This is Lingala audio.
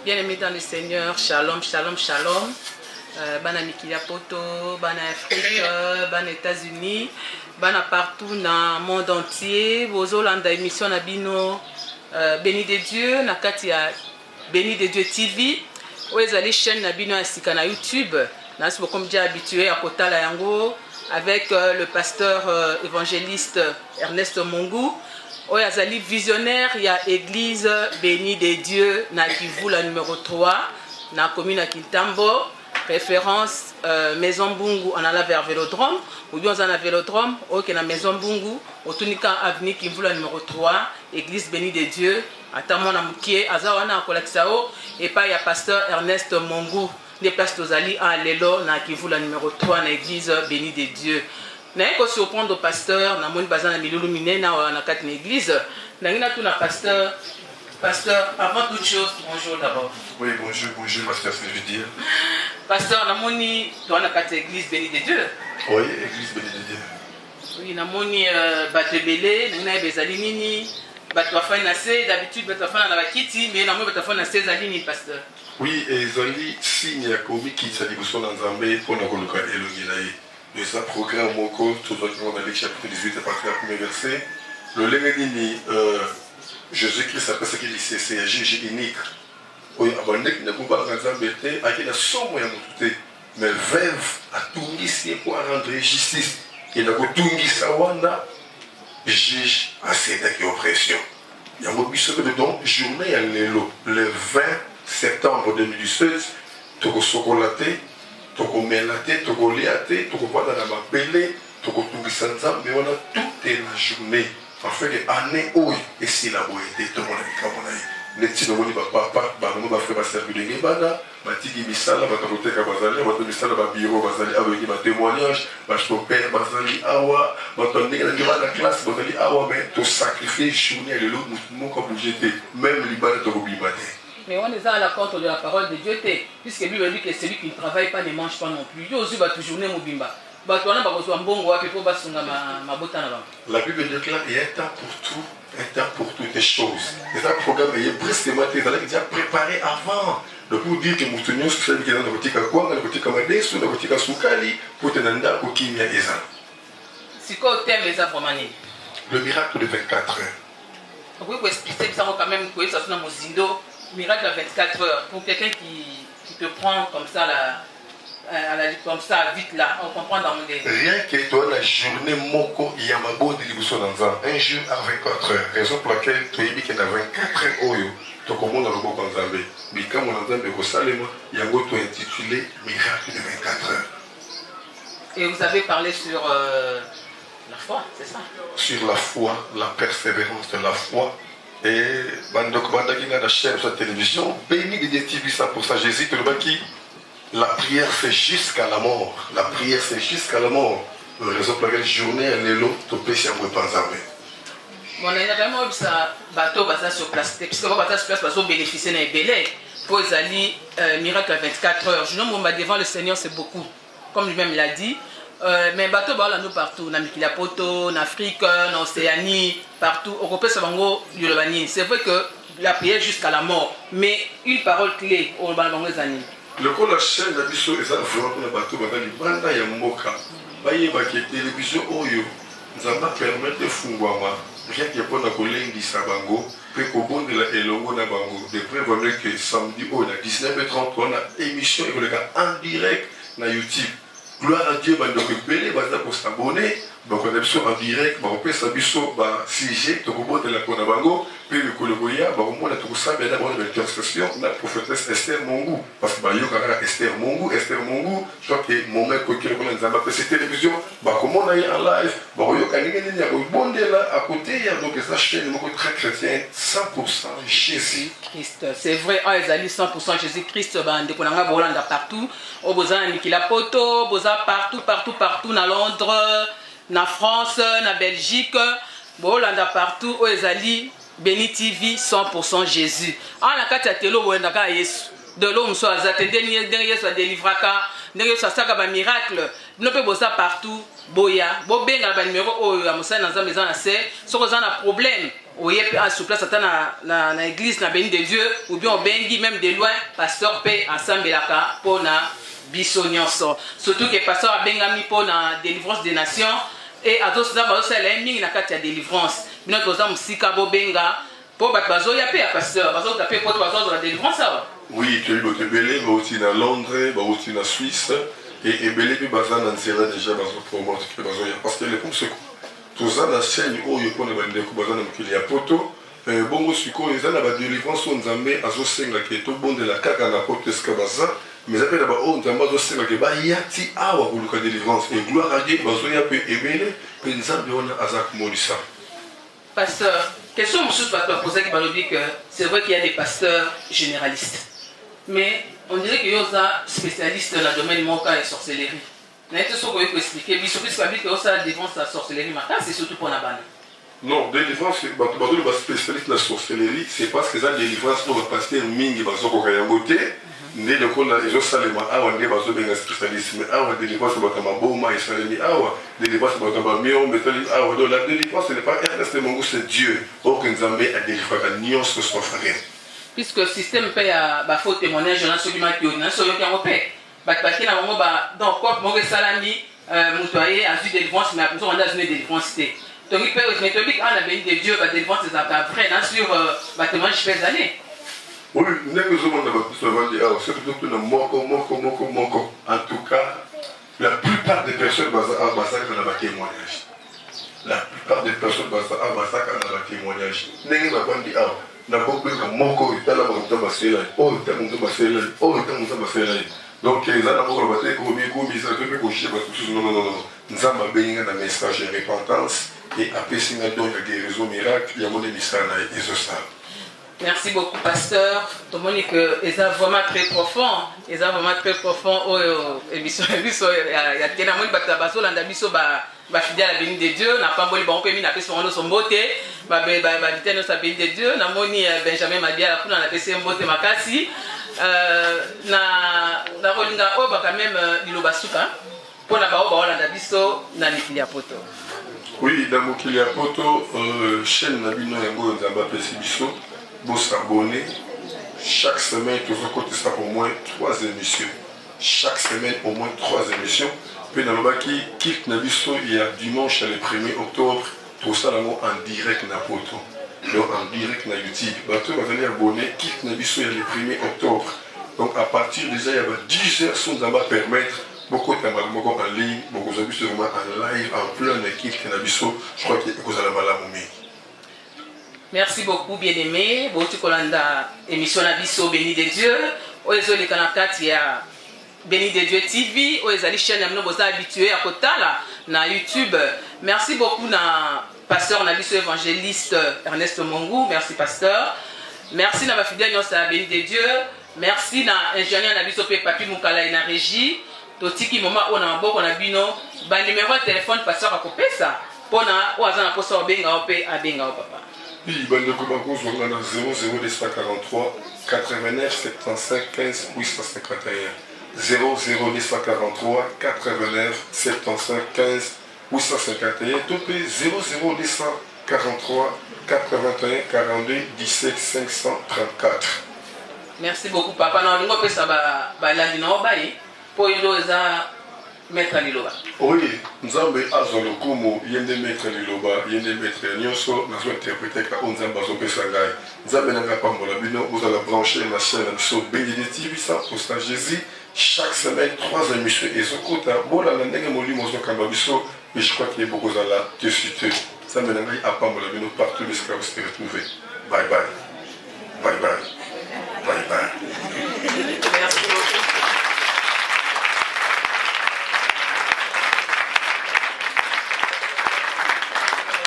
Bien-aimés dans le Seigneur, shalom, shalom, shalom. Bana Mikilia Poto, Bana Afrique, Bana États-Unis, Bana partout dans le monde entier. Bozolanda émission Nabino, Béni de Dieu, Nakatia Béni de Dieu TV. Où est la chaîne Nabino Asika na YouTube. Nous sommes déjà habitués à Kotala Yango avec le pasteur évangéliste Ernest Mongou. Oyazali visionnaire, il y a église Béni de Dieu, na Kivu la numéro 3, na commune à Kintambo, référence Maison Bungu, on a vers Vélodrome, ou bien on a Vélodrome, ok, na Maison Bungu, au Tunika avenue Kivu la numéro 3, église Béni de Dieu, à Tamona Moukie, Azawana à Kolakisao, et pas il y a pasteur Ernest Mongou, des places d'Ozali à Lelo, na Kivu la numéro 3, na église Béni de Dieu. Je vais surprendre au pasteur, je vais vous dire que l'église, je vais vous pasteur. Pasteur, avant toute chose, bonjour d'abord. Oui, bonjour, pasteur, ce que je veux dire. Pasteur, je vais vous dire que l'église Béni de Dieu. Oui, l'église Béni de Dieu. Oui, je vais vous dire que l'église Béni de Dieu. D'habitude, je vais vous dire que mais je vais vous dire pasteur. Oui, et Zali, signe ya komi qui s'est dit que son ensemble pour nous colocar Eloginaï. De ce programme, mon cours, tout le monde a dit chapitre 18 à partir du premier verset. Le Lenganini, Jésus-Christ après ce qu'il dit, c'est un juge unique. Oui, avant que nous ne pas ensemble, à qui la somme est montée, mais veuve a tout mis pour rendre justice. Il a tout mis ça, wanda, juge à cette oppression. Il y a un mot de journée à l'élo, le 20 septembre 2017, tout au chocolaté. Toko melate, toko liate, toko pata na mabele, toko tungisa nzambe, mais on a toute la journée. En fait, les années où et si la boîte, tout le monde a dit, les petits nombreux papa, nous va faire servir de Ngebana, Matigi Misala, Matarote Kabazali, Matamisala, Babiro, Bazali, avec ma témoignage, Bacho Père, Bazali, Awa, Matonné, la classe, Bazali, Awa, mais tout sacrifier, journée, le lot, nous, comme j'étais, même Liban, Toko Bimane. Mais on est à la contre de la parole de Dieu, puisque lui dit que celui qui ne travaille pas ne mange pas non plus. Il y a aussi toujours né Mobimba. La Bible déclare qu'il y a un temps pour tout, un temps pour toutes les choses. Et ça, programme est presque maté, ça déjà préparé avant. Donc pour dire que nous tenions sur celle qui est dans le petit Kakouang, dans le petit Kamadé, sur le petit Kasukali, pour tenir un pour qui y a Eza. C'est quoi le thème Eza Bromani? Le miracle de 24 heures. Vous pouvez expliquer que ça va quand même que ça soit dans Mozindo. Miracle à 24 heures, pour quelqu'un qui te prend comme ça, comme ça, vite là, on comprend dans mon délire. Rien que toi, la journée Moko Yamabo de Libuso Nanzan, un jour à 24 heures, raison pour laquelle tu as dit qu'il y a 24 heures, tu commandes dans le Boko Nzambé. Mais quand mon Nzambé Rosalema, Yango tu intitulé Miracle de 24 heures. Et vous avez parlé sur la foi, c'est ça? Sur la foi, la persévérance de la foi. Et Bandaki na la chaîne sur la télévision, Béni de Dieu TV 100% Jésus, la prière c'est jusqu'à la mort. La prière c'est jusqu'à la mort. Raison pour laquelle journée elle est l'eau, tu peux s'y envoyer pas en bon, on a vraiment eu ça, bateau basé sur place, puisque on va sur place, parce qu'on bénéficie d'un belé. Pour les alliés, miracle à 24 heures. Je nous devant le Seigneur, c'est beaucoup. Comme lui-même l'a dit. Mais bateau bah là nous partout, na Mikilia Poto, en Afrique, en Océanie, partout. Au Européen c'est vrai que la prière jusqu'à la mort, mais une parole clé au Bango Zani. Le coup la chaîne d'Abisso et ça vraiment pour le bateau dans les bandes ya moka. Baye ba qui télévision oyo. Nzamba permettre de fungwama. Rien que pour na kolengi sabango, pe ko bonde la elongo na bango. De prévoir que samedi au na 19h30 on a émission et le gars en direct na YouTube. Gloire à Dieu, donc belé pour s'abonner, donc on est en direct, on peut s'abonner sujet, donc on de la Konabango, puis le Koloboya, on a tout ça, mais d'abord une intercession, la prophétesse Esther Mongou, parce que il y a Esther Mongou, je crois que mon mec qui est dans cette télévision, comment on a eu en live, il y a un bon là à côté, donc ça chaîne très chrétien, 100% Jésus Christ. C'est vrai, ils allaient 100% Jésus Christ, partout, au besoin de Mikilia Poto, partout, dans Londres, na France, na Belgique, bolanda partout, où ils allaient Béni TV 100% Jésus. En la carte télé, où on a Yesu. De l'homme soit attendé, Yesu a délivré ndenge ça saka ba miracle bino pe boza partout boya bo benga ba numéro oyo ya mosala na nzambe eza na se soko za na problème oye pe sur place ata na église na béni de Dieu ou bien obengi même de loin pasteur pe asambelaka pona biso nyonso surtout que pasteur abengami pona délivrance des nations et azosa bazosala mingi na kati ya délivrance bino toza musika bo benga po bato bazoya pe ya pasteur bazoka pe poto bazoza la délivrance awa. Oui, tu as eu le Ebele, bah aussi dans Londres, bah aussi dans Suisse, et Ebele puis bazar dans Sierra déjà bazar pour moi parce que les comme ce tout ça dans chaîne où il connaît ba ndeko bazar na mukili ya poto bongo siko ils na ba délivrance on nzambe azosenga ke to bonde la kaka na poto eska bazar mais après là ba on nzambe azosenga ke ba yati awa kuluka délivrance et gloire à Dieu bazoya pe Ebele pe nzambe on azak molisa. Pasteur, question monsieur Pato a posé que c'est vrai qu'il y a des pasteurs généralistes. Mais on dirait qu'il y a des spécialistes dans le domaine du manque et sorcellerie. Vous avez tout ce que vous expliquer. Mais surtout, ce qu'il y a des défense de la sorcellerie, c'est surtout pour la banane. Non, délivrance, les spécialistes de la sorcellerie, c'est parce que ça, délivrance, pour le pasteur Mingi, parce qu'on a beauté, né le coup, les autres salémans, on est basé sur les spécialistes, mais on a délivrance, on a Boma, et Salemi, délivrance, on a Mion, mais la délivrance, ce n'est pas Ernest Mongo, c'est Dieu. Or, que nous avons à délivrer, à nuance que soit frère. Puisque le système paye à faux témoignage dans celui qui est sur le camp paix. Parce qu'il y a un moment donc quoi mon salami moutoyer a vu des délivrance mais après on a une délivrance donc il peut être méthodique on a béni de Dieu va délivrance c'est vrai dans sur témoignage fait années. Oui, nous avons dit c'est plutôt le moko. En tout cas, la plupart des personnes massacrent dans le témoignage. La plupart des personnes massacrent dans le témoignage. Nous avons dit donc les gens ont battu nous avons béni un message de repentance et après si nous avons des guérisons miracles il y a mon émission et merci beaucoup pasteur tout le monde dit que c'est vraiment très profond émission il y a tellement de batabaso landa biso ba fidèle à béni de Dieu n'a pas bolé bon permis n'a pas son beauté ba vitesse sa béni de Dieu n'a moni Benjamin Madia pour na pc beauté makasi na rolinga o ba quand même liloba suka pour na ba o landa biso na mikili ya poto. Oui dans mokili ya poto chaîne na bino yango nzamba pesi biso vous s'abonner chaque semaine toujours côté ça au moins 3 émissions chaque semaine au moins 3 émissions. Puis dans le baki, Kilt Nabiso, il y a dimanche le 1er octobre, tout ça en direct na poto. Donc en direct na YouTube. Bateau va venir abonner, Kilt Nabiso, il y a le 1er octobre. Donc à partir déjà, il y a 10 heures, ça va permettre beaucoup de temps en ligne, beaucoup de choses en live, en plein Kilt Nabiso. Je crois que vous allez mal à merci beaucoup, bien-aimé. Beaucoup Kolanda, émission Nabiso, béni de Dieu. Oezo les Kanakat, il y a Béni de Dieu TV, aux chaînes nous sommes habitués à Kotala na YouTube. Merci beaucoup na pasteur Nabiso évangéliste Ernest Mongou, merci pasteur. Merci na ma fidèle à Béni de Dieu. Merci na ingénieur Nabiso Papi Mukala na régie. Totiki moment on a beaucoup na bino, ba numéro de téléphone pasteur akopesa pona oazana posa obenga ope abenga papa. Oui, bande Kobango on a 00 89 75 15 851. 00 89 75 15 851 topé 00 43 81 42 17 534. Merci beaucoup papa na lingo pesa ba landi na obayi po ilo za maître liloba. Oui, nzambe azolo kumu yende maître liloba yende maître nyonso na zo interpréter ka nzamba zo pesa ngai. Nzambe nanga pambola bino vous allez brancher la chaîne so bénédictive ça pour ça Jésus. Chaque semaine, 3 émissions et ce côté, bon, la langue est molli, mon biso, mais je crois qu'il y a beaucoup de là, te citer. Ça me n'a pas partout, mais ce que vous retrouver. Bye bye.